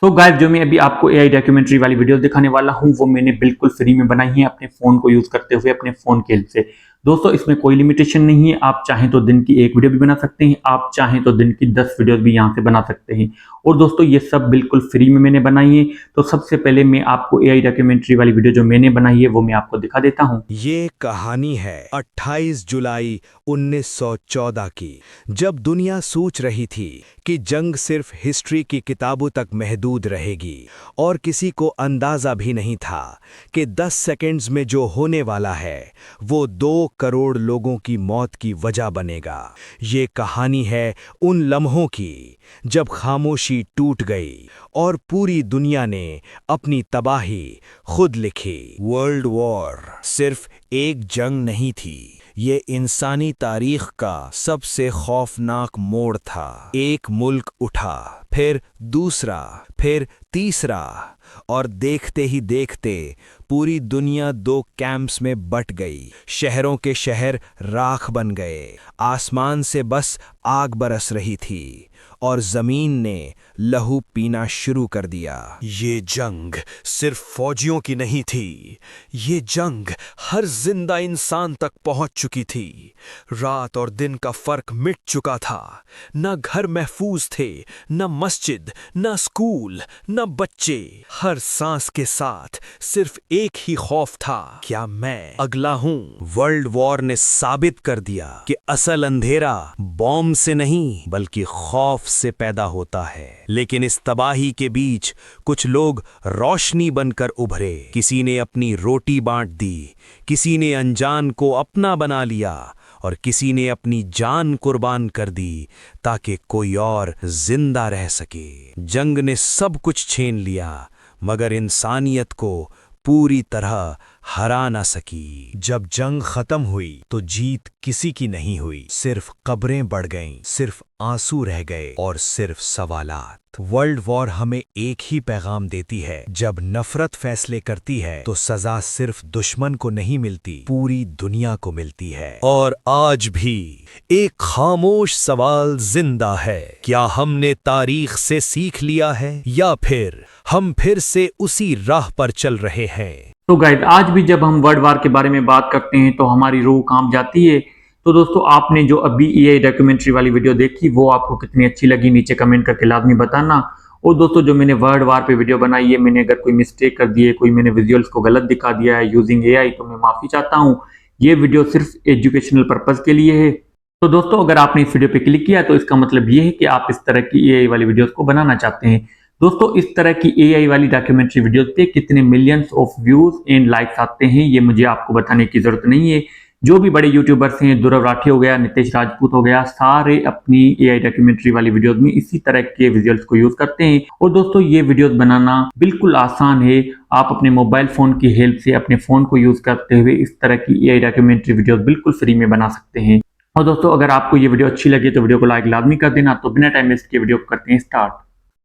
तो गाइस जो मैं अभी आपको एआई डॉक्यूमेंट्री वाली वीडियो दिखाने वाला हूं वो मैंने बिल्कुल फ्री में बनाई है अपने फोन को यूज करते हुए अपने फोन के हेल्प से। दोस्तों इसमें कोई लिमिटेशन नहीं है, आप चाहें तो दिन की एक वीडियो भी बना सकते हैं, आप चाहें तो दिन की 10 वीडियोस भी यहां से बना सकते हैं। और दोस्तों ये सब बिल्कुल फ्री में मैंने बनाई है। तो सबसे पहले मैं आपको एआई डॉक्यूमेंट्री वाली वीडियो जो मैंने बनाई है वो मैं आपको दिखा देता हूँ। ये कहानी है 28 जुलाई 1914 की, जब दुनिया सोच रही थी कि जंग सिर्फ हिस्ट्री की किताबों तक महदूद रहेगी और किसी को अंदाजा भी नहीं था कि 10 सेकंड्स में जो होने वाला है वो 2 करोड़ लोगों की मौत की वजह बनेगा। ये कहानी है उन लम्हों की जब खामोशी टूट गई और पूरी दुनिया ने अपनी तबाही खुद लिखी। वर्ल्ड वॉर सिर्फ एक जंग नहीं थी, ये इंसानी तारीख का सबसे खौफनाक मोड़ था। एक मुल्क उठा, फिर दूसरा, फिर तीसरा, और देखते ही देखते पूरी दुनिया 2 कैंप्स में बट गई। शहरों के शहर राख बन गए, आसमान से बस आग बरस रही थी और जमीन ने लहू पीना शुरू कर दिया। ये जंग सिर्फ फौजियों की नहीं थी, ये जंग हर जिंदा इंसान तक पहुंच चुकी थी। रात और दिन का फर्क मिट चुका था, न घर महफूज थे, न मस्जिद, न स्कूल, न बच्चे। हर सांस के साथ सिर्फ एक ही खौफ था, क्या मैं अगला हूं? वर्ल्ड वॉर ने साबित कर दिया कि असल अंधेरा बॉम्ब से नहीं बल्कि खौफ से पैदा होता है। लेकिन इस तबाही के बीच कुछ लोग रोशनी बनकर उभरे। किसी ने अपनी रोटी बांट दी, किसी ने अनजान को अपना बना लिया और किसी ने अपनी जान कुर्बान कर दी ताकि कोई और जिंदा रह सके। जंग ने सब कुछ छीन लिया मगर इंसानियत को पूरी तरह हरा ना सकी। जब जंग खत्म हुई तो जीत किसी की नहीं हुई, सिर्फ कब्रें बढ़ गईं, सिर्फ आंसू रह गए और सिर्फ सवालात। वर्ल्ड वॉर हमें एक ही पैगाम देती है, जब नफरत फैसले करती है तो सजा सिर्फ दुश्मन को नहीं मिलती, पूरी दुनिया को मिलती है। और आज भी एक खामोश सवाल जिंदा है, क्या हमने तारीख से सीख लिया है या फिर हम फिर से उसी राह पर चल रहे हैं? तो गाइस आज भी जब हम वर्ल्ड वार के बारे में बात करते हैं तो हमारी रूह कांप जाती है। तो दोस्तों आपने जो अभी एआई डॉक्यूमेंट्री वाली वीडियो देखी वो आपको कितनी अच्छी लगी नीचे कमेंट करके लाजमी बताना। और दोस्तों जो मैंने वर्ल्ड वार पे वीडियो बनाई है, मैंने अगर कोई मिस्टेक कर दी है, कोई मैंने विजुअल्स को गलत दिखा दिया है यूजिंग एआई, तो मैं माफी चाहता हूँ। ये वीडियो सिर्फ एजुकेशनल पर्पज के लिए है। तो दोस्तों अगर आपने इस वीडियो पे क्लिक किया तो इसका मतलब ये है कि आप इस तरह की एआई वाली वीडियोस को बनाना चाहते हैं। दोस्तों इस तरह की एआई वाली डॉक्यूमेंट्री वीडियोस पे कितने millions of views and likes आते हैं ये मुझे आपको बताने की जरूरत नहीं है। जो भी बड़े यूट्यूबर्स हैं, ध्रुव राठी हो गया, नितेश राजपूत हो गया, सारे अपनी एआई डॉक्यूमेंट्री वाली वीडियोस में इसी तरह के विजुअल्स को यूज करते हैं। और दोस्तों ये वीडियोस बनाना बिल्कुल आसान है, आप अपने मोबाइल फोन की हेल्प से अपने फोन को यूज करते हुए इस तरह की एआई डॉक्यूमेंट्री वीडियोस बिल्कुल फ्री में बना सकते हैं। और दोस्तों अगर आपको ये वीडियो अच्छी लगे तो वीडियो को लाइक लाजमी कर देना। तो बिना टाइम वेस्ट किए वीडियो को करते हैं स्टार्ट।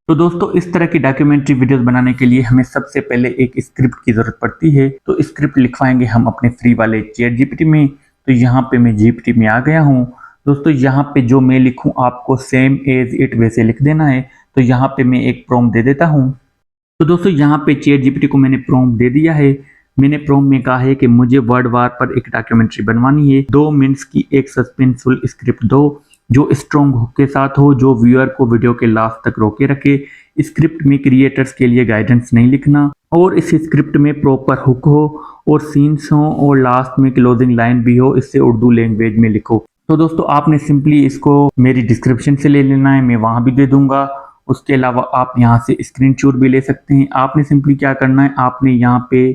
तो दोस्तों इस तरह की डॉक्यूमेंट्री वीडियोस बनाने के लिए हमें सबसे पहले एक स्क्रिप्ट की जरूरत पड़ती है। तो स्क्रिप्ट लिखवाएंगे हम अपने फ्री वाले चैट जीपीटी में। तो यहाँ पे मैं जीपीटी में आ गया हूँ। दोस्तों यहाँ पे जो मैं लिखूँ आपको सेम एज इट वैसे लिख देना है। तो यहाँ पे मैं एक प्रॉम्प्ट दे देता हूँ। तो दोस्तों यहाँ पे चैट जीपीटी को मैंने प्रॉम्प्ट दे दिया है। मैंने प्रॉम्प्ट में कहा है कि मुझे वर्ल्ड वार पर एक डॉक्यूमेंट्री बनवानी है, 2 मिनट्स की एक सस्पेंसफुल स्क्रिप्ट दो जो स्ट्रॉन्ग हुक के साथ हो, जो व्यूअर को वीडियो के लास्ट तक रोके रखे। स्क्रिप्ट में क्रिएटर्स के लिए गाइडेंस नहीं लिखना और इस स्क्रिप्ट में प्रॉपर हुक हो और सीन्स हो और लास्ट में क्लोजिंग लाइन भी हो, इससे उर्दू लैंग्वेज में लिखो। तो दोस्तों आपने सिंपली इसको मेरी डिस्क्रिप्शन से ले लेना है, मैं वहां भी दे दूंगा। उसके अलावा आप यहाँ से स्क्रीनशॉट भी ले सकते हैं। आपने सिंपली क्या करना है, आपने यहाँ पे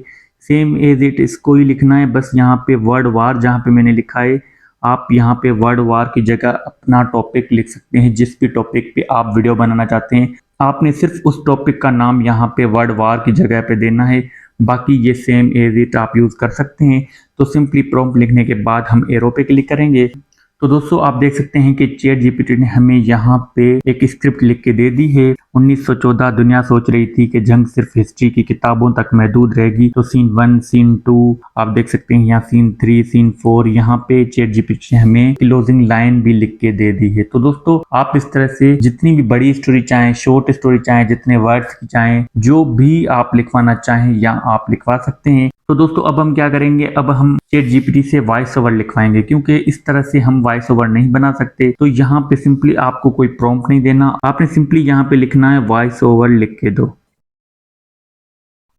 सेम एज इट इसको ही लिखना है। बस यहाँ पे वर्ल्ड वार जहाँ पे मैंने लिखा है, आप यहाँ पे वर्ल्ड वार की जगह अपना टॉपिक लिख सकते हैं। जिस भी टॉपिक पे आप वीडियो बनाना चाहते हैं आपने सिर्फ उस टॉपिक का नाम यहाँ पे वर्ल्ड वार की जगह पे देना है। बाकी ये सेम एज इट आप यूज कर सकते हैं। तो सिंपली प्रॉम्प्ट लिखने के बाद हम एरो पे क्लिक करेंगे। तो दोस्तों आप देख सकते हैं कि चैट जीपीटी ने हमें यहाँ पे एक स्क्रिप्ट लिख के दे दी है 1914 दुनिया सोच रही थी कि जंग सिर्फ हिस्ट्री की किताबों तक महदूद रहेगी, तो सीन 1, सीन 2 आप देख सकते हैं, यहाँ सीन 3, सीन 4, यहाँ पे चैट जीपीटी ने हमें क्लोजिंग लाइन भी लिख के दे दी है। तो दोस्तों आप इस तरह से जितनी भी बड़ी स्टोरी चाहें, शॉर्ट स्टोरी चाहें, जितने वर्ड्स की चाहें, जो भी आप लिखवाना चाहें या आप लिखवा सकते हैं। तो दोस्तों अब हम क्या करेंगे, अब हम चैट जीपीटी से वॉइस ओवर लिखवाएंगे, क्योंकि इस तरह से हम वॉइस ओवर नहीं बना सकते। तो यहाँ पे सिंपली आपको कोई प्रॉम्प्ट नहीं देना, आपने सिंपली यहाँ पे लिखना है वॉइस ओवर लिख के दो।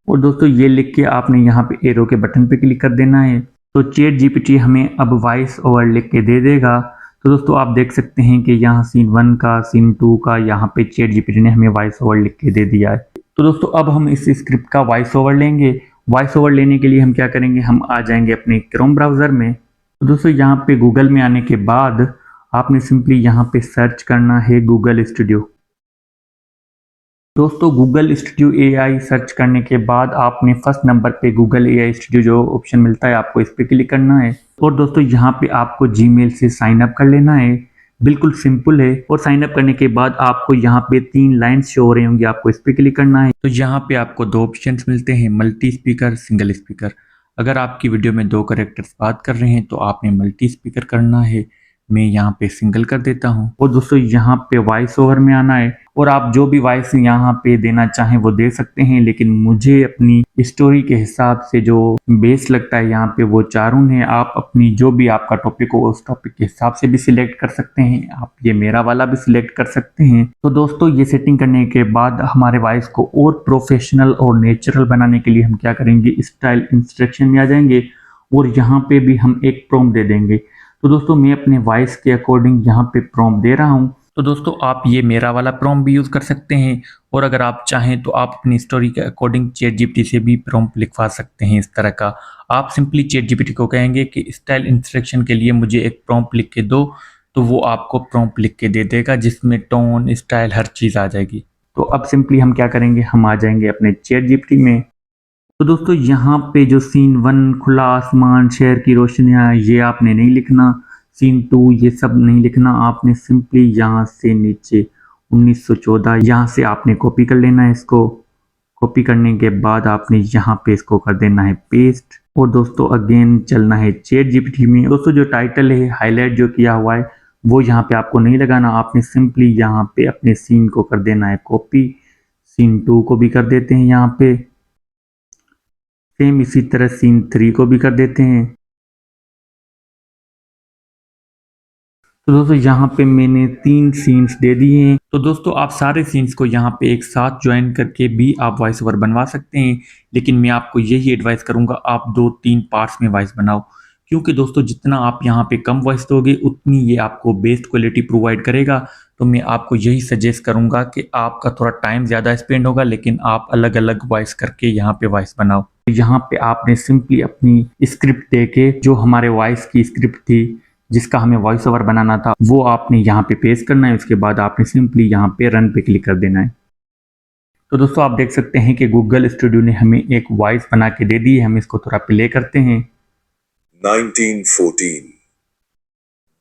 और दोस्तों ये लिख के आपने यहाँ पे एरो के बटन पे क्लिक कर देना है, तो चैट जीपीटी हमें अब वॉइस ओवर लिख के दे देगा। तो दोस्तों आप देख सकते हैं कि यहाँ सीन 1 का, सीन 2 का यहाँ पे चैट जीपीटी ने हमें वॉइस ओवर लिख के दे दिया है। तो दोस्तों अब हम इस स्क्रिप्ट का वॉइस ओवर लेंगे। वॉइस ओवर लेने के लिए हम क्या करेंगे, हम आ जाएंगे अपने क्रोम ब्राउज़र में। तो दोस्तों यहाँ पे गूगल में आने के बाद आपने सिंपली यहाँ पे सर्च करना है गूगल स्टूडियो। दोस्तों गूगल स्टूडियो एआई सर्च करने के बाद आपने फर्स्ट नंबर पे गूगल एआई स्टूडियो जो ऑप्शन मिलता है, आपको इस पे क्लिक करना है। और दोस्तों यहाँ पे आपको जीमेल से साइन अप कर लेना है, बिल्कुल सिंपल है। और साइन अप करने के बाद आपको यहाँ पे 3 लाइन्स शो हो रही होंगी, आपको इस पे क्लिक करना है। तो यहाँ पे आपको 2 ऑप्शंस मिलते हैं, मल्टी स्पीकर, सिंगल स्पीकर। अगर आपकी वीडियो में 2 कैरेक्टर्स बात कर रहे हैं तो आपने मल्टी स्पीकर करना है, मैं यहाँ पे सिंगल कर देता हूँ। और दोस्तों यहाँ पे वॉइस ओवर में आना है, और आप जो भी वॉइस यहाँ पे देना चाहें वो दे सकते हैं, लेकिन मुझे अपनी स्टोरी के हिसाब से जो बेस लगता है यहाँ पे वो चारून है। आप अपनी जो भी आपका टॉपिक हो उस टॉपिक के हिसाब से भी सिलेक्ट कर सकते हैं, आप ये मेरा वाला भी सिलेक्ट कर सकते हैं। तो दोस्तों ये सेटिंग करने के बाद हमारे वॉइस को और प्रोफेशनल और नेचुरल बनाने के लिए हम क्या करेंगे, स्टाइल इंस्ट्रक्शन में आ जाएंगे और यहाँ पे भी हम एक प्रॉम्प्ट दे देंगे। तो दोस्तों मैं अपने वॉइस के अकॉर्डिंग यहाँ पे प्रॉम्प्ट दे रहा हूँ। तो दोस्तों आप ये मेरा वाला प्रॉम्प्ट भी यूज़ कर सकते हैं, और अगर आप चाहें तो आप अपनी स्टोरी के अकॉर्डिंग चैट जीपीटी से भी प्रॉम्प्ट लिखवा सकते हैं। इस तरह का आप सिंपली चैट जीपीटी को कहेंगे कि स्टाइल इंस्ट्रक्शन के लिए मुझे एक प्रॉम्प्ट लिख के दो, तो वो आपको प्रॉम्प्ट लिख के दे देगा जिसमें टोन, स्टाइल, हर चीज़ आ जाएगी। तो अब सिंपली हम क्या करेंगे, हम आ जाएंगे अपने चैट जीपीटी में। तो दोस्तों यहाँ पे जो सीन 1 खुला आसमान, शहर की रोशनियाँ, ये आपने नहीं लिखना। सीन 2 ये सब नहीं लिखना, आपने सिंपली यहाँ से नीचे 1914 यहाँ से आपने कॉपी कर लेना है। इसको कॉपी करने के बाद आपने यहाँ पे इसको कर देना है पेस्ट। और दोस्तों अगेन चलना है चैट जीपीटी में। दोस्तों जो टाइटल है, हाईलाइट जो किया हुआ है, वो यहाँ पे आपको नहीं लगाना, आपने सिंपली यहाँ पे अपने सीन को कर देना है कॉपी। सीन 2 को भी कर देते हैं यहाँ पे, सेम इसी तरह सीन 3 को भी कर देते हैं। तो दोस्तों यहाँ पे मैंने 3 सीन्स दे दिए हैं। तो दोस्तों आप सारे सीन्स को यहाँ पे एक साथ ज्वाइन करके भी आप वॉइस ओवर बनवा सकते हैं, लेकिन मैं आपको यही एडवाइस करूंगा आप 2-3 पार्ट्स में वॉइस बनाओ, क्योंकि दोस्तों जितना आप यहाँ पे कम वॉइस दोगे उतनी ये आपको बेस्ट क्वालिटी प्रोवाइड करेगा। तो मैं आपको यही सजेस्ट करूंगा कि आपका थोड़ा टाइम ज़्यादा स्पेंड होगा, लेकिन आप अलग अलग वॉइस करके यहाँ पे वॉइस बनाओ। यहाँ पे आपने सिंपली अपनी स्क्रिप्ट दे के, जो हमारे वॉइस की स्क्रिप्ट थी जिसका हमें वॉइस ओवर बनाना था, वो आपने यहाँ पे पेस्ट करना है। उसके बाद आपने सिंपली यहाँ पे रन पे क्लिक कर देना है। तो दोस्तों आप देख सकते हैं कि गूगल स्टूडियो ने हमें एक वॉइस बना के दे दी है। हम इसको थोड़ा प्ले करते हैं। 1914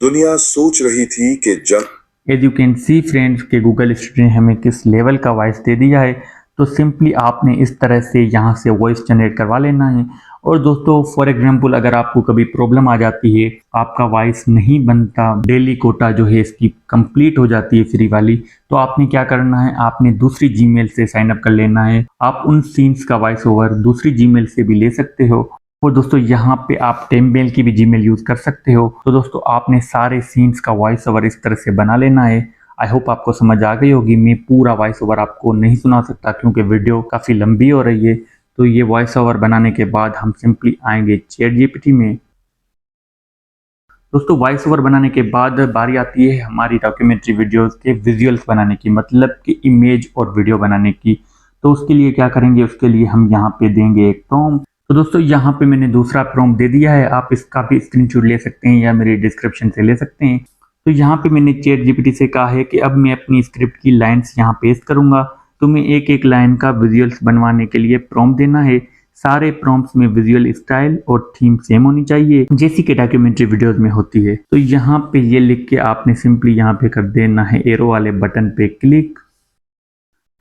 दुनिया सोच रही थी कि जंग, as you can see friends के गूगल स्टूडियो ने हमें किस लेवल का वॉइस दे दिया है। तो सिंपली आपने इस तरह से यहाँ से वॉइस जनरेट करवा लेना है। और दोस्तों फॉर एग्जांपल अगर आपको कभी प्रॉब्लम आ जाती है, आपका वॉइस नहीं बनता, डेली कोटा जो है इसकी कंप्लीट हो जाती है फ्री वाली, तो आपने क्या करना है, आपने दूसरी जीमेल से साइन अप कर लेना है। आप उन सीन्स का वॉइस ओवर दूसरी जीमेल से भी ले सकते हो। और दोस्तों यहाँ पे आप टेम्बेल की भी जीमेल यूज कर सकते हो। तो दोस्तों आपने सारे सीन्स का वॉइस ओवर इस तरह से बना लेना है। आई होप आपको समझ आ गई होगी। मैं पूरा वॉइस ओवर आपको नहीं सुना सकता क्योंकि वीडियो काफ़ी लंबी हो रही है। तो ये वॉइस ओवर बनाने के बाद हम सिंपली आएंगे चैट जीपीटी में। दोस्तों वॉइस ओवर बनाने के बाद बारी आती है हमारी डॉक्यूमेंट्री वीडियोस के विजुअल्स बनाने की, मतलब कि इमेज और वीडियो बनाने की। तो उसके लिए क्या करेंगे, उसके लिए हम यहाँ पे देंगे एक प्रॉम्प्ट। तो दोस्तों यहाँ पे मैंने दूसरा प्रॉम्प्ट दे दिया है, आप इसका भी स्क्रीनशॉट ले सकते हैं या मेरी डिस्क्रिप्शन से ले सकते हैं। तो यहाँ पे मैंने चैट जीपीटी से कहा है कि अब मैं अपनी स्क्रिप्ट की लाइन्स यहाँ पेस्ट करूंगा। तो मैं एक एक लाइन का विजुअल्स बनवाने के लिए प्रॉम्प्ट देना है। सारे प्रॉम्प्ट्स में विजुअल स्टाइल और थीम सेम होनी चाहिए जैसी कि डॉक्यूमेंट्री वीडियोस में होती है। तो यहाँ पे ये लिख के आपने सिंपली यहाँ पे कर देना है एरो वाले बटन पे क्लिक।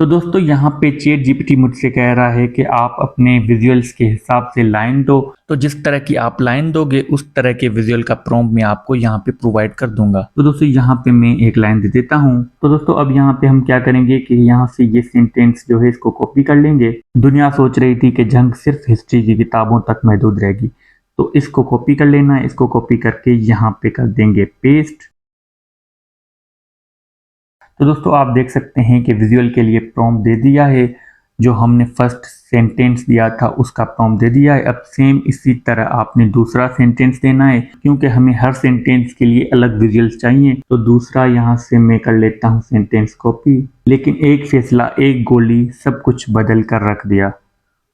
तो दोस्तों यहाँ पे चैट जीपीटी मुझसे कह रहा है कि आप अपने विजुअल्स के हिसाब से लाइन दो, तो जिस तरह की आप लाइन दोगे उस तरह के विजुअल का प्रॉम्प्ट मैं आपको यहाँ पे प्रोवाइड कर दूंगा। तो दोस्तों यहाँ पे मैं एक लाइन दे देता हूँ। तो दोस्तों अब यहाँ पे हम क्या करेंगे कि यहाँ से ये सेंटेंस जो है इसको कॉपी कर लेंगे। दुनिया सोच रही थी कि जंग सिर्फ हिस्ट्री की किताबों तक महदूद रहेगी, तो इसको कॉपी कर लेना है। इसको कॉपी करके यहाँ पे कर देंगे पेस्ट। तो दोस्तों आप देख सकते हैं कि विजुअल के लिए प्रॉम्प्ट दे दिया है, जो हमने फर्स्ट सेंटेंस दिया था उसका प्रॉम्प्ट दे दिया है। अब सेम इसी तरह आपने दूसरा सेंटेंस देना है, क्योंकि हमें हर सेंटेंस के लिए अलग विजुअल्स चाहिए। तो दूसरा यहाँ से मैं कर लेता हूँ सेंटेंस कॉपी, लेकिन एक फैसला एक गोली सब कुछ बदल कर रख दिया।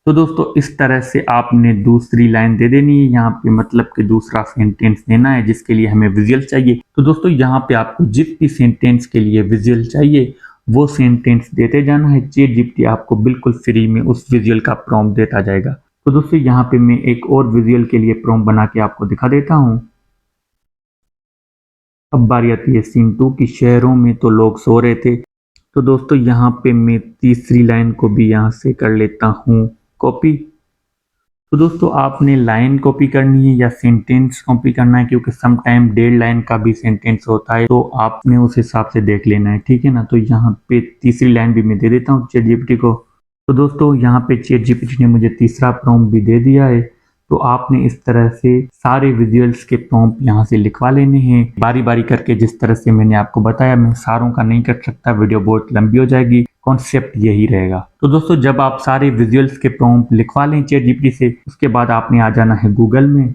तो दोस्तों इस तरह से आपने दूसरी लाइन दे देनी है यहाँ पे, मतलब कि दूसरा सेंटेंस देना है जिसके लिए हमें विजुअल चाहिए। तो दोस्तों यहाँ पे आपको जिस भी सेंटेंस के लिए विजुअल चाहिए वो सेंटेंस देते जाना है। चैट जीपीटी आपको बिल्कुल फ्री में उस विजुअल का प्रॉम्प्ट देता जाएगा। तो दोस्तों यहाँ पे मैं एक और विजुअल के लिए प्रॉम्प्ट बना के आपको दिखा देता हूँ। अब बारी आती है सीन 2 की, शहरों में तो लोग सो रहे थे। तो दोस्तों यहाँ पे मैं तीसरी लाइन को भी यहाँ से कर लेता हूँ कॉपी। तो दोस्तों आपने लाइन कॉपी करनी है या सेंटेंस कॉपी करना है, क्योंकि सम टाइम 1.5 लाइन का भी सेंटेंस होता है, तो आपने उस हिसाब से देख लेना है, ठीक है ना। तो यहाँ पे तीसरी लाइन भी मैं दे देता हूँ चैट जीपीटी को। तो दोस्तों यहाँ पे चैट जीपीटी ने मुझे तीसरा प्रॉम्प्ट भी दे दिया है। तो आपने इस तरह से सारे विजुअल्स के प्रॉम्प्ट यहाँ से लिखवा लेने हैं बारी बारी करके, जिस तरह से मैंने आपको बताया। मैं सारों का नहीं कर सकता, वीडियो बहुत लंबी हो जाएगी, कॉन्सेप्ट यही रहेगा। तो दोस्तों जब आप सारे विजुअल्स के प्रॉम्प्ट लिखवा लें चैट जीपीटी से, उसके बाद आपने आ जाना है गूगल में।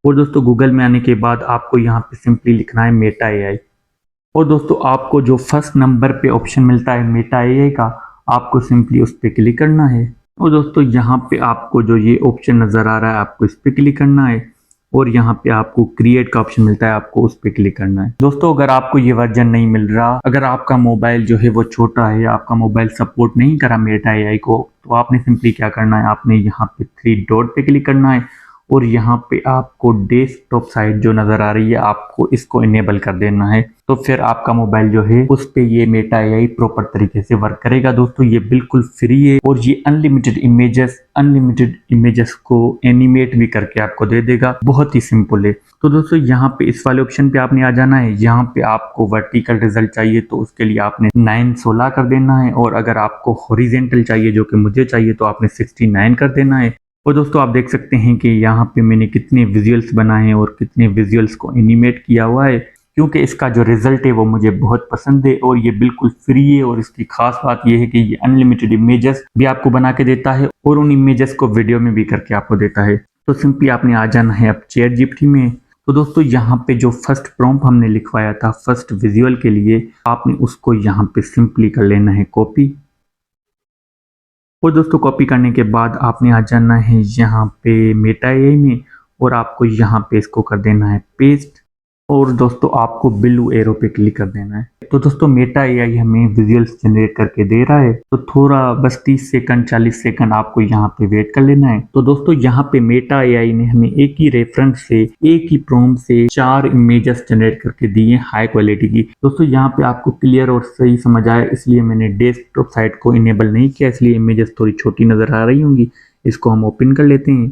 और दोस्तों गूगल में आने के बाद आपको यहाँ पे सिंपली लिखना है मेटा एआई। और दोस्तों आपको जो फर्स्ट नंबर पे ऑप्शन मिलता है मेटा एआई का, आपको सिंपली उस पर क्लिक करना है। और दोस्तों यहाँ पे आपको जो ये ऑप्शन नज़र आ रहा है आपको इस पर क्लिक करना है, और यहाँ पे आपको क्रिएट का ऑप्शन मिलता है, आपको उस पर क्लिक करना है। दोस्तों अगर आपको ये वर्जन नहीं मिल रहा, अगर आपका मोबाइल जो है वो छोटा है या आपका मोबाइल सपोर्ट नहीं करा मेटा एआई को, तो आपने सिंपली क्या करना है, आपने यहाँ पे 3 डॉट पे क्लिक करना है, और यहाँ पे आपको डेस्कटॉप साइट जो नज़र आ रही है आपको इसको इनेबल कर देना है। तो फिर आपका मोबाइल जो है उस पे ये मेटा एआई प्रॉपर तरीके से वर्क करेगा। दोस्तों ये बिल्कुल फ्री है, और ये अनलिमिटेड इमेजेस को एनिमेट भी करके आपको दे देगा, बहुत ही सिंपल है। तो दोस्तों यहाँ पे इस वाले ऑप्शन पे आपने आ जाना है। यहाँ पे आपको वर्टिकल रिजल्ट चाहिए तो उसके लिए आपने 916 कर देना है, और अगर आपको हॉरिजेंटल चाहिए जो कि मुझे चाहिए तो आपने 69 कर देना है। और दोस्तों आप देख सकते हैं कि यहाँ पे मैंने कितने विजुअल्स बनाए हैं और कितने विजुअल्स को एनिमेट किया हुआ है, क्योंकि इसका जो रिजल्ट है वो मुझे बहुत पसंद है और ये बिल्कुल फ्री है। और इसकी खास बात ये है कि ये अनलिमिटेड इमेजेस भी आपको बना के देता है और उन इमेजेस को वीडियो में भी करके आपको देता है। तो सिंपली आपने आ जाना है अब चैट जीपीटी में। तो दोस्तों यहाँ पे जो फर्स्ट प्रॉम्प्ट हमने लिखवाया था फर्स्ट विजुअल के लिए, आपने उसको यहाँ पे सिंपली कर लेना है कॉपी। और दोस्तों कॉपी करने के बाद आपने आ जाना है यहाँ पे मेटा एआई में, और आपको यहाँ पे इसको कर देना है पेस्ट। और दोस्तों आपको ब्लू एरो पे क्लिक कर देना है। तो दोस्तों मेटा एआई हमें विजुअल्स जनरेट करके दे रहा है, तो थोड़ा बस 30 सेकंड 40 सेकंड आपको यहाँ पे वेट कर लेना है। तो दोस्तों यहाँ पे मेटा एआई ने हमें एक ही रेफरेंस से एक ही प्रॉम्प्ट से 4 इमेजेस जनरेट करके दिए हाई क्वालिटी की। दोस्तों यहाँ पे आपको क्लियर और सही समझ आए इसलिए मैंने डेस्कटॉप साइट को इनेबल नहीं किया, इसलिए इमेजेस थोड़ी छोटी नजर आ रही होंगी। इसको हम ओपन कर लेते हैं।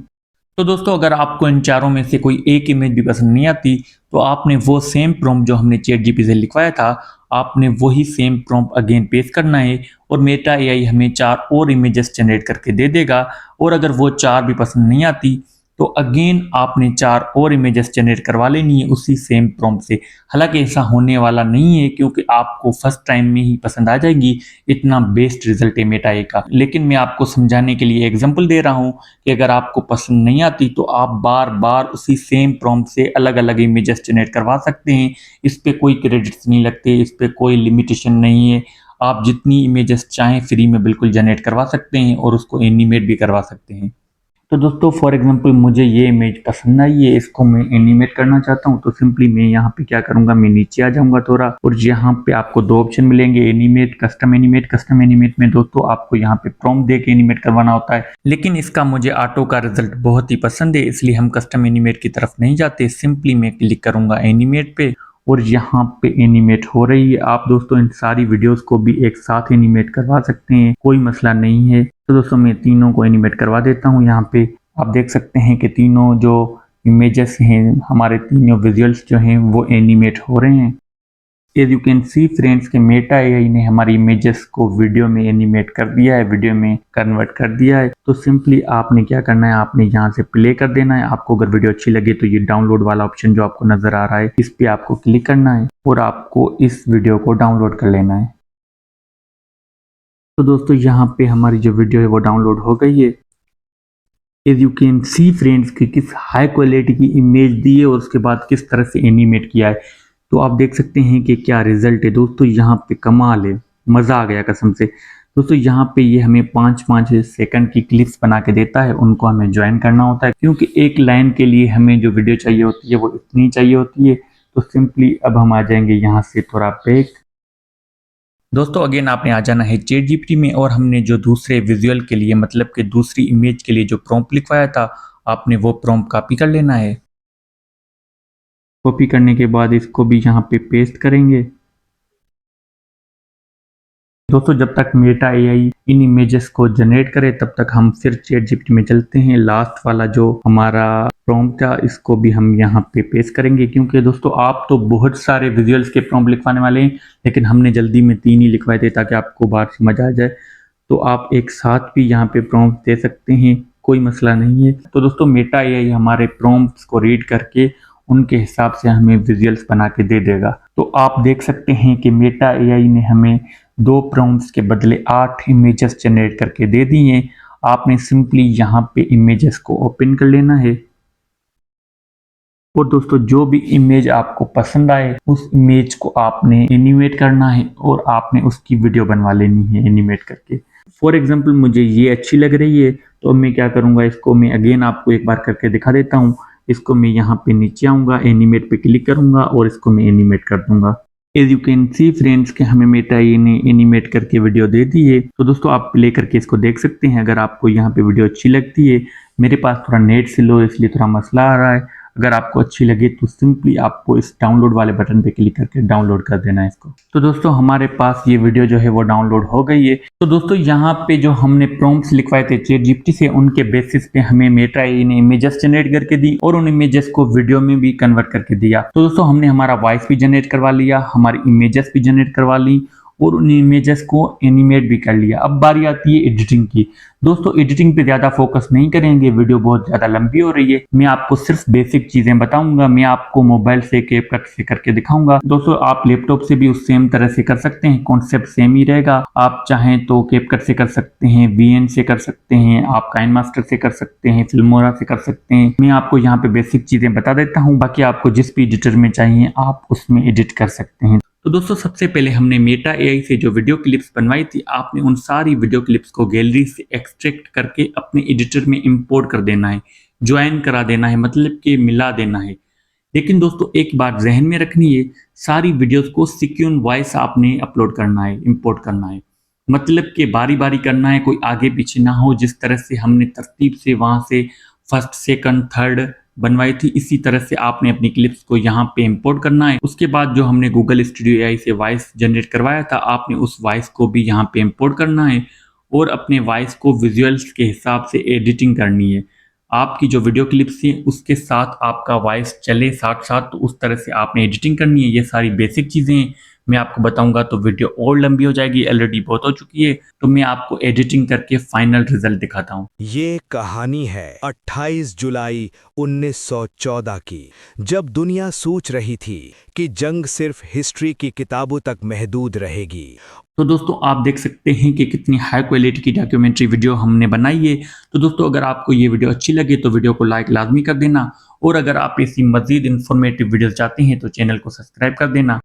तो दोस्तों अगर आपको इन चारों में से कोई एक इमेज भी पसंद नहीं आती, तो आपने वो सेम प्रॉम्प्ट जो हमने चैट जीपीटी से लिखवाया था, आपने वही सेम प्रॉम्प्ट अगेन पेस्ट करना है, और मेटा एआई हमें 4 और इमेजेस जनरेट करके दे देगा। और अगर वो 4 भी पसंद नहीं आती तो अगेन आपने 4 और इमेजेस जनरेट करवा लेनी है उसी सेम प्रॉम्प्ट से। हालांकि ऐसा होने वाला नहीं है, क्योंकि आपको फर्स्ट टाइम में ही पसंद आ जाएगी, इतना बेस्ट रिजल्ट है मेटा एआई का। लेकिन मैं आपको समझाने के लिए एग्जांपल दे रहा हूं कि अगर आपको पसंद नहीं आती तो आप बार बार उसी सेम प्रॉम्प्ट से अलग अलग इमेजेस जनरेट करवा सकते हैं। इस पे कोई क्रेडिट्स नहीं लगते, इस पे कोई लिमिटेशन नहीं है। आप जितनी इमेजेस चाहें फ्री में बिल्कुल जनरेट करवा सकते हैं और उसको एनिमेट भी करवा सकते हैं। तो दोस्तों फॉर एग्जांपल मुझे ये इमेज पसंद आई है, इसको मैं एनिमेट करना चाहता हूँ, तो सिंपली मैं यहाँ पे क्या करूँगा, मैं नीचे आ जाऊँगा थोड़ा, और यहाँ पे आपको 2 ऑप्शन मिलेंगे, animate, custom animate. Custom animate में दोस्तों आपको यहाँ पे प्रॉम्प्ट दे के एनिमेट करवाना होता है, लेकिन इसका मुझे ऑटो का रिजल्ट बहुत ही पसंद है, इसलिए हम कस्टम एनिमेट की तरफ नहीं जाते। सिंपली मैं क्लिक करूँगा एनिमेट पे, और यहाँ पे एनिमेट हो रही है। आप दोस्तों इन सारी वीडियोस को भी एक साथ एनिमेट करवा सकते हैं, कोई मसला नहीं है। तो दोस्तों मैं तीनों को एनिमेट करवा देता हूँ। यहाँ पे आप देख सकते हैं कि तीनों जो इमेजेस हैं, हमारे तीनों विजुअल्स जो हैं वो एनिमेट हो रहे हैं। As you can see friends के मेटा एआई ने हमारी इमेजेस को वीडियो में एनिमेट कर दिया है, वीडियो में कन्वर्ट कर दिया है। तो सिंपली आपने क्या करना है, आपने यहाँ से प्ले कर देना है। आपको अगर वीडियो अच्छी लगे तो ये डाउनलोड वाला ऑप्शन जो आपको नजर आ रहा है, इस पे आपको क्लिक करना है और आपको इस वीडियो को डाउनलोड कर लेना है। तो दोस्तों यहाँ पे हमारी जो वीडियो है वो डाउनलोड हो गई है। As you can see friends कि किस हाई क्वालिटी की इमेज दी है और उसके बाद किस तरह से एनिमेट किया है। तो आप देख सकते हैं कि क्या रिजल्ट है दोस्तों। यहाँ पे कमाल है, मज़ा आ गया कसम से। दोस्तों यहाँ पे ये हमें 5-5 सेकंड की क्लिप्स बना के देता है, उनको हमें ज्वाइन करना होता है, क्योंकि एक लाइन के लिए हमें जो वीडियो चाहिए होती है वो इतनी चाहिए होती है। तो सिंपली अब हम आ जाएंगे यहाँ से थोड़ा बैक। दोस्तों अगेन आपने आ जाना है चैट जीपीटी में और हमने जो दूसरे विजुअल के लिए मतलब कि दूसरी इमेज के लिए जो प्रॉम्प्ट लिखवाया था, आपने वो प्रॉम्प्ट कॉपी कर लेना है। कॉपी करने के बाद इसको भी यहाँ पे पेस्ट करेंगे। दोस्तों जब तक मेटा एआई इन इमेजेस को जनरेट करे तब तक हम फिर चैट जीपीटी में चलते हैं। लास्ट वाला जो हमारा प्रॉम्प्ट था इसको भी हम यहाँ पे पेस्ट करेंगे, क्योंकि दोस्तों आप तो बहुत सारे विजुअल्स के प्रॉम्प्ट लिखवाने वाले हैं, लेकिन हमने जल्दी में 3 ही लिखवाए थे ताकि आपको बात समझ आ जाए। तो आप एक साथ भी यहाँ पे प्रॉम्प्ट दे सकते हैं, कोई मसला नहीं है। तो दोस्तों मेटा एआई हमारे प्रॉम्प्ट्स को रीड करके उनके हिसाब से हमें विजुअल्स बना के दे देगा। तो आप देख सकते हैं कि मेटा एआई ने हमें 2 प्रॉम्प्ट्स के बदले 8 इमेजेस जनरेट करके दे दी हैं। आपने सिंपली यहाँ पे इमेजेस को ओपन कर लेना है और दोस्तों जो भी इमेज आपको पसंद आए उस इमेज को आपने एनिमेट करना है और आपने उसकी वीडियो बनवा लेनी है एनिमेट करके। फॉर एग्जाम्पल मुझे ये अच्छी लग रही है तो मैं क्या करूँगा, इसको मैं अगेन आपको एक बार करके दिखा देता हूँ। इसको मैं यहाँ पे नीचे आऊँगा, एनिमेट पे क्लिक करूँगा और इसको मैं एनिमेट कर दूंगा। As you can see friends के हमें मेटा एआई ने एनिमेट करके वीडियो दे दी है। तो दोस्तों आप प्ले करके इसको देख सकते हैं। अगर आपको यहाँ पे वीडियो अच्छी लगती है, मेरे पास थोड़ा नेट स्लो है इसलिए थोड़ा मसला आ रहा है। अगर आपको अच्छी लगे तो सिंपली आपको इस डाउनलोड वाले बटन पे क्लिक करके डाउनलोड कर देना है इसको। तो दोस्तों हमारे पास ये वीडियो जो है वो डाउनलोड हो गई है। तो दोस्तों यहाँ पे जो हमने प्रॉम्प्ट्स लिखवाए थे चैट जीपीटी से, उनके बेसिस पे हमें मेटा एआई ने इमेजेस जनरेट करके दी और उन इमेजेस को वीडियो में भी कन्वर्ट करके दिया। तो दोस्तों हमने हमारा वॉइस भी जनरेट करवा लिया, हमारी इमेजेस भी जनरेट करवा ली और उन इमेजेस को एनिमेट भी कर लिया। अब बारी आती है एडिटिंग की। दोस्तों एडिटिंग पे ज्यादा फोकस नहीं करेंगे, वीडियो बहुत ज्यादा लंबी हो रही है। मैं आपको सिर्फ बेसिक चीजें बताऊंगा, मैं आपको मोबाइल से कैपकट से करके दिखाऊंगा। दोस्तों आप लैपटॉप से भी उस सेम तरह से कर सकते हैं, कॉन्सेप्ट सेम ही रहेगा। आप चाहें तो कैपकट से कर सकते हैं, वीएन से कर सकते हैं, आप काइनमास्टर से कर सकते हैं, फिल्मोरा से कर सकते हैं। मैं आपको यहाँ पे बेसिक चीजें बता देता हूँ, बाकी आपको जिस भी एडिटर में चाहिए आप उसमें एडिट कर सकते हैं। तो दोस्तों सबसे पहले हमने मेटा एआई से जो वीडियो क्लिप्स बनवाई थी, आपने उन सारी वीडियो क्लिप्स को गैलरी से एक्सट्रैक्ट करके अपने एडिटर में इंपोर्ट कर देना है, ज्वाइन करा देना है, मतलब कि मिला देना है। लेकिन दोस्तों एक बात जहन में रखनी है, सारी वीडियोस को सिक्वेंस वाइज आपने अपलोड करना है, इंपोर्ट करना है, मतलब कि बारी बारी करना है, कोई आगे पीछे ना हो। जिस तरह से हमने तरतीब से वहां से फर्स्ट सेकंड थर्ड बनवाई थी, इसी तरह से आपने अपनी क्लिप्स को यहाँ पे इंपोर्ट करना है। उसके बाद जो हमने गूगल स्टूडियो एआई से वॉइस जनरेट करवाया था, आपने उस वॉइस को भी यहाँ पे इंपोर्ट करना है और अपने वॉइस को विजुअल्स के हिसाब से एडिटिंग करनी है। आपकी जो वीडियो क्लिप्स हैं उसके साथ आपका वॉइस चले साथ साथ, तो उस तरह से आपने एडिटिंग करनी है। ये सारी बेसिक चीज़ें हैं, मैं आपको बताऊंगा तो वीडियो और लंबी हो जाएगी, ऑलरेडी बहुत हो चुकी है। तो मैं आपको एडिटिंग करके फाइनल रिजल्ट दिखाता हूँ। ये कहानी है 28 जुलाई 1914 की, जब दुनिया सोच रही थी कि जंग सिर्फ हिस्ट्री की किताबों तक महदूद रहेगी। तो दोस्तों आप देख सकते हैं कि कितनी हाई क्वालिटी की डॉक्यूमेंट्री वीडियो हमने बनाई है। तो दोस्तों अगर आपको ये वीडियो अच्छी लगे तो वीडियो को लाइक लाजमी कर देना और अगर आप ऐसी मजीद इंफॉर्मेटिव वीडियो चाहते हैं तो चैनल को सब्सक्राइब कर देना।